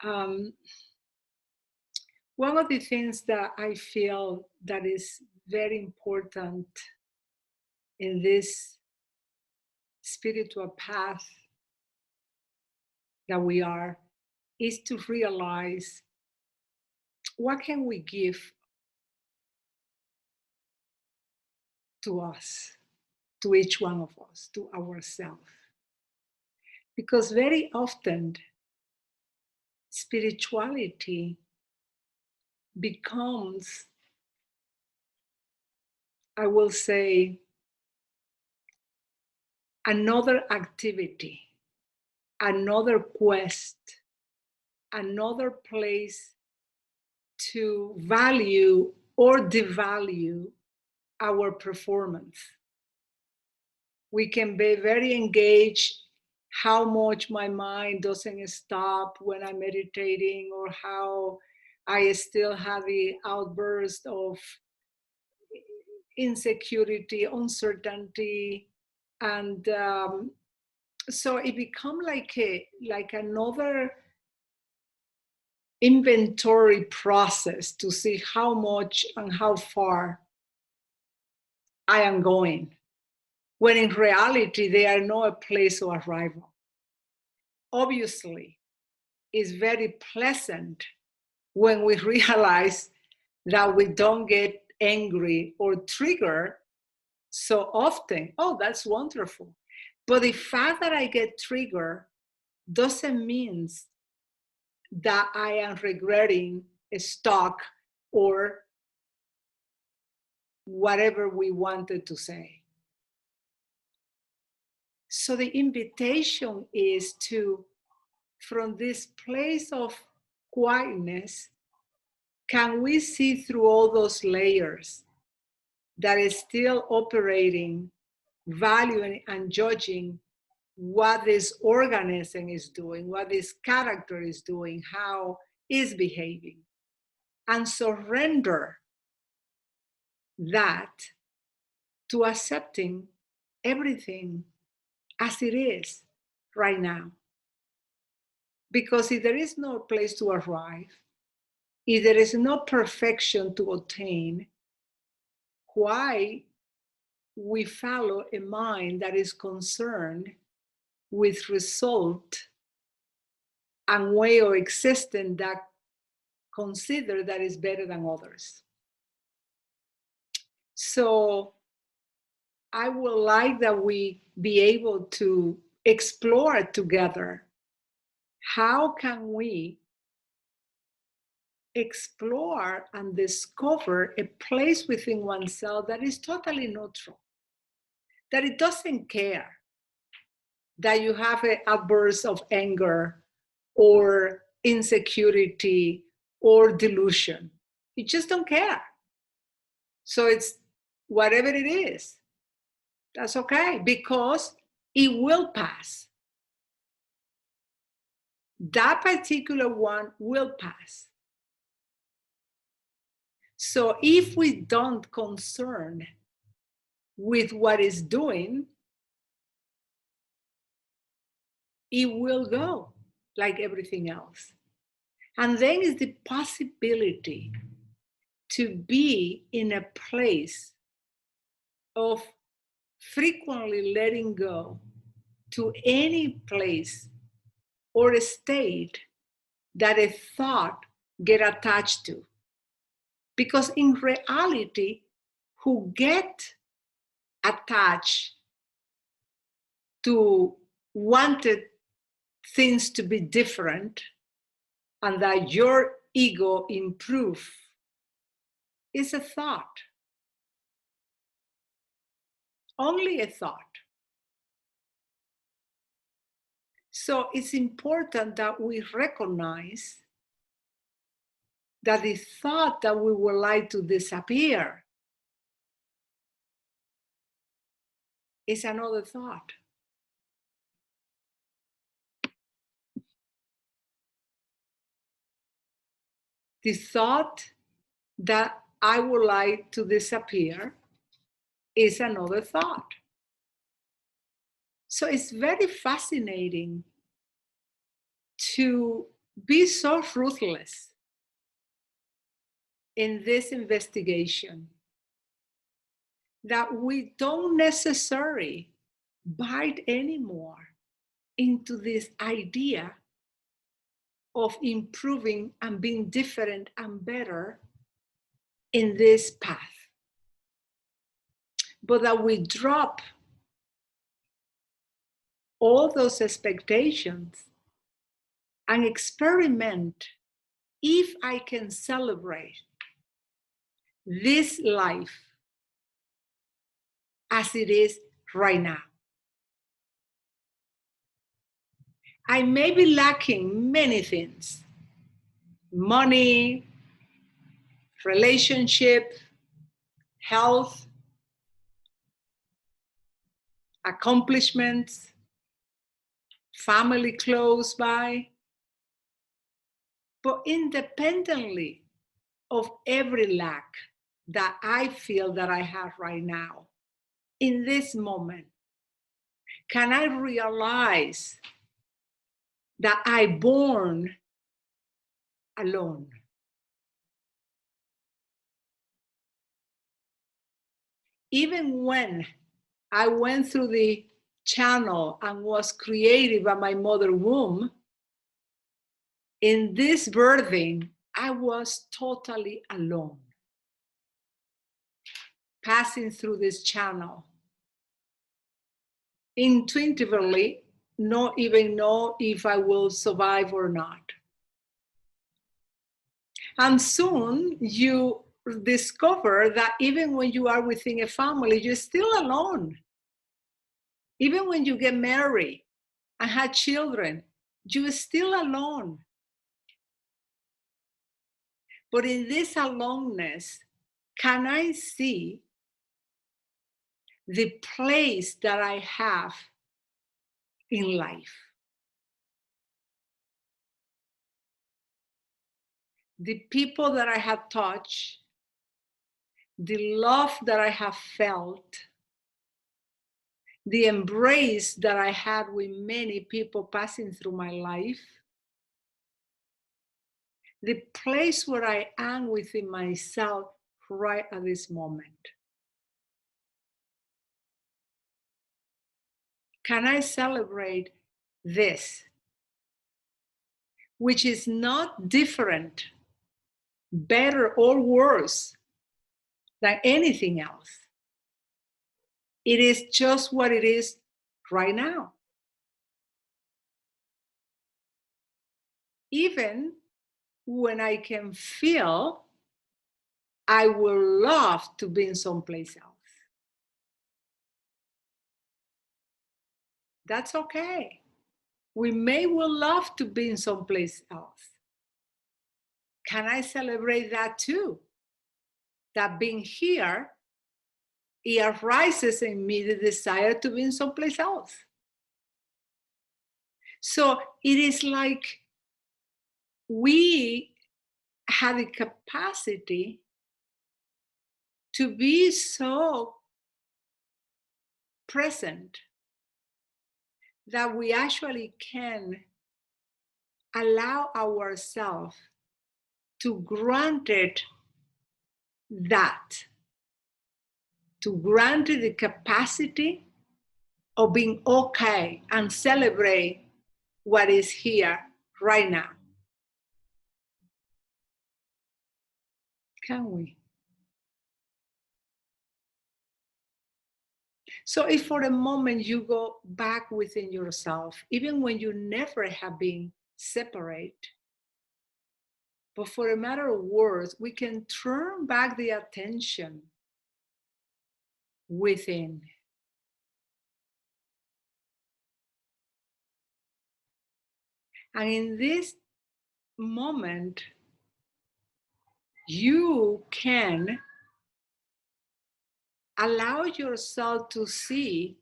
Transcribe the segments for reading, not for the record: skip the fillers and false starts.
Um, One of the things that I feel that is very important in this spiritual path that we are is to realize what can we give to us, to each one of us, to ourselves. Because very often spirituality becomes, I will say, another activity, another quest, another place to value or devalue our performance. We can be very engaged how much my mind doesn't stop when I'm meditating, or how I still have the outburst of insecurity, uncertainty, and so it becomes like another inventory process to see how much and how far I am going, when in reality they are not a place of arrival. Obviously, it's very pleasant when we realize that we don't get angry or triggered so often. Oh, that's wonderful. But the fact that I get triggered doesn't mean that I am regretting a stock or whatever we wanted to say. So the invitation is to, from this place of quietness, can we see through all those layers that is still operating, valuing and judging what this organism is doing, what this character is doing, how is behaving, and surrender that to accepting everything as it is right now. Because if there is no place to arrive, if there is no perfection to attain, why we follow a mind that is concerned with result and way of existing that consider that is better than others? So I would like that we be able to explore together how can we explore and discover a place within oneself that is totally neutral, that it doesn't care that you have an outburst of anger or insecurity or delusion. You just don't care. So it's whatever it is, that's okay, because it will pass. That particular one will pass. So if we don't concern with what it's doing, it will go like everything else. And then is the possibility to be in a place of frequently letting go to any place or a state that a thought get attached to. Because in reality, who get attached to wanted things to be different and that your ego improve is a thought. Only a thought. So it's important that we recognize that the thought that we would like to disappear is another thought. The thought that I would like to disappear is another thought. So it's very fascinating to be so ruthless in this investigation that we don't necessarily bite anymore into this idea of improving and being different and better in this path, but that we drop all those expectations and experiment if I can celebrate this life as it is right now. I may be lacking many things: money, relationship, health, accomplishments, family close by. But independently of every lack that I feel that I have right now, in this moment, can I realize that I born alone? Even when I went through the channel and was created by my mother womb, in this birthing, I was totally alone, passing through this channel, intuitively not even know if I will survive or not. And soon you discover that even when you are within a family, you're still alone. Even when you get married and have children, you're still alone. But in this aloneness, can I see the place that I have in life? The people that I have touched, the love that I have felt, the embrace that I had with many people passing through my life, the place where I am within myself right at this moment. Can I celebrate this, which is not different, better or worse than anything else? It is just what it is right now. Even when I can feel I would love to be in someplace else. That's okay. We may well love to be in someplace else. Can I celebrate that too? That being here, it arises in me the desire to be in someplace else. So it is like we have the capacity to be so present that we actually can allow ourselves to grant it that, to grant it the capacity of being okay and celebrate what is here right now. Can we? So if for a moment you go back within yourself, even when you never have been separate, but for a matter of words, we can turn back the attention within. And in this moment, you can allow yourself to see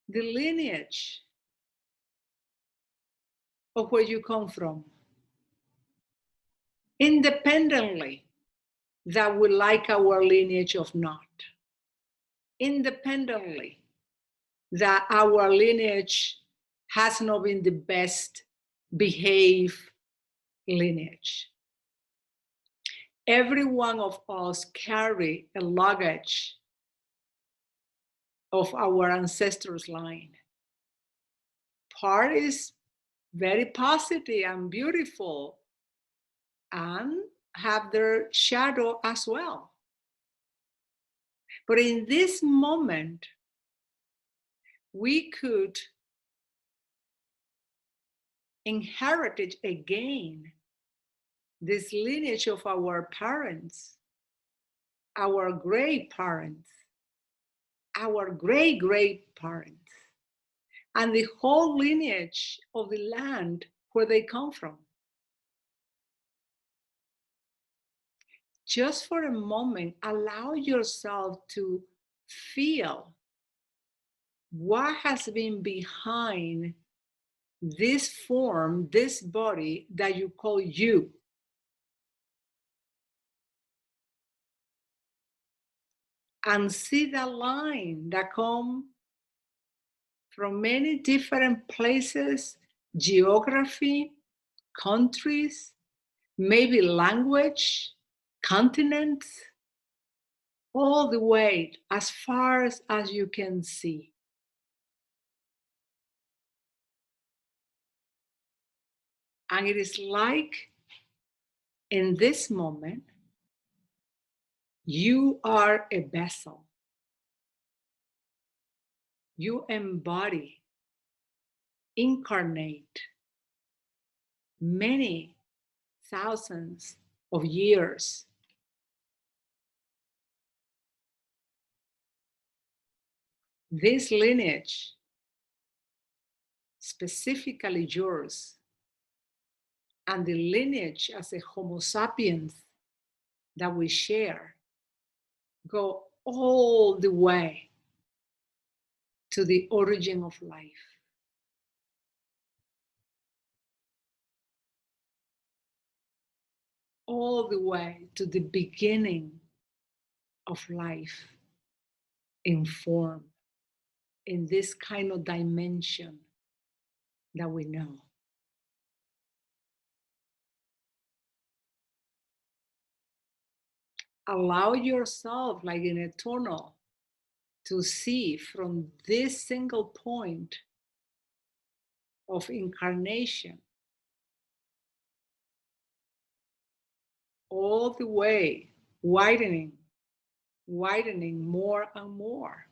the lineage of where you come from, independently that we like our lineage or not, independently that our lineage has not been the best behave lineage. Every one of us carry a luggage of our ancestors' line. Part is very positive and beautiful and have their shadow as well. But in this moment, we could inherit it again, this lineage of our parents, our great parents, our great great parents, and the whole lineage of the land where they come from. Just for a moment, allow yourself to feel what has been behind this form, this body that you call you. And see the line that come from many different places, geography, countries, maybe language, continents, all the way as far as you can see. And it is like in this moment, you are a vessel. You embody, incarnate many thousands of years. This lineage, specifically yours, and the lineage as a Homo sapiens that we share, go all the way to the origin of life. All the way to the beginning of life in form, in this kind of dimension that we know. Allow yourself, like in a tunnel, to see from this single point of incarnation all the way, widening more and more.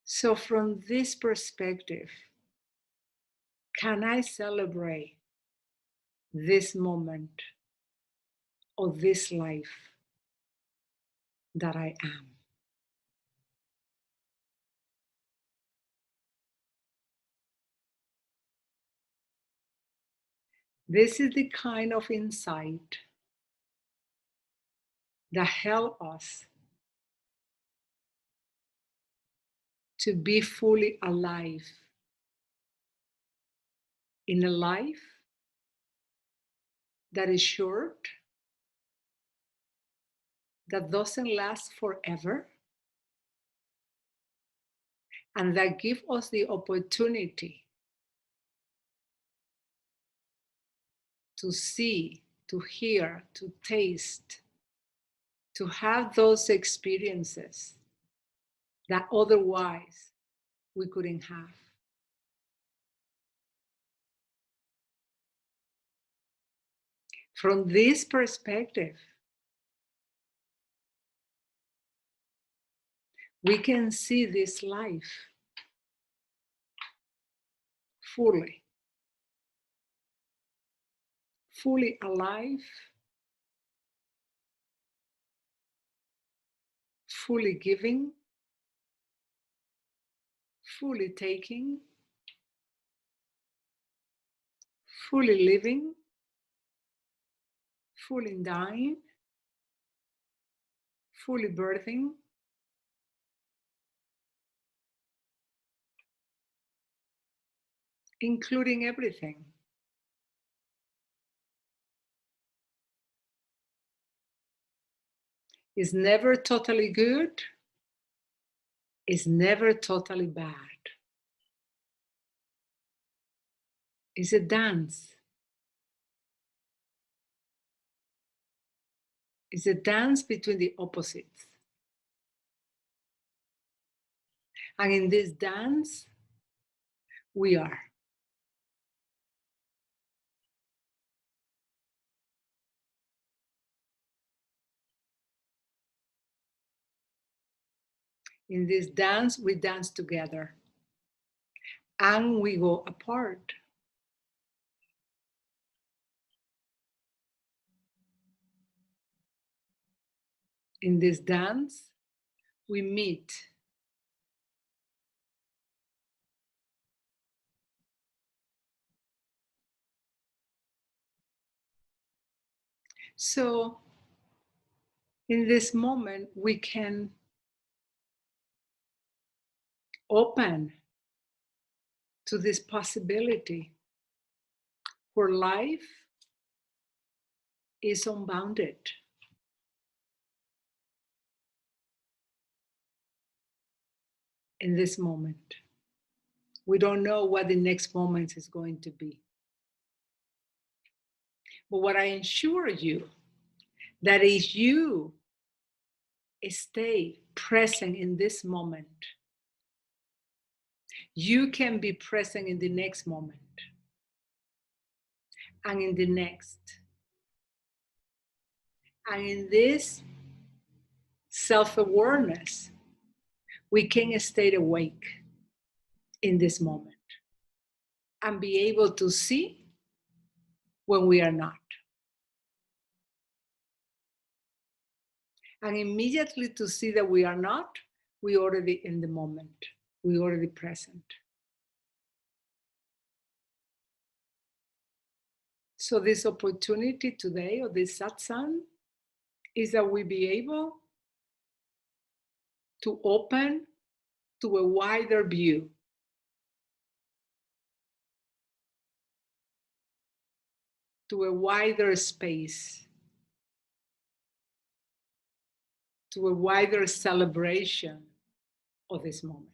So from this perspective, can I celebrate this moment of this life that I am? This is the kind of insight that help us to be fully alive in a life that is short, that doesn't last forever, and that give us the opportunity to see, to hear, to taste, to have those experiences that otherwise we couldn't have. From this perspective, we can see this life fully, fully alive, fully giving, fully taking, fully living, fully dying, fully birthing, including everything. It's never totally good. It's never totally bad. It's a dance. It's a dance between the opposites. And in this dance, we are. In this dance, we dance together and we go apart. In this dance, we meet. So, in this moment, we can open to this possibility where life is unbounded. In this moment, we don't know what the next moment is going to be. But what I assure you, that if you stay present in this moment, you can be present in the next moment and in the next. And in this self-awareness, we can stay awake in this moment and be able to see when we are not. And immediately to see that we are not, we already in the moment, we already present. So this opportunity today, or this satsang, is that we be able to open to a wider view, to a wider space, to a wider celebration of this moment.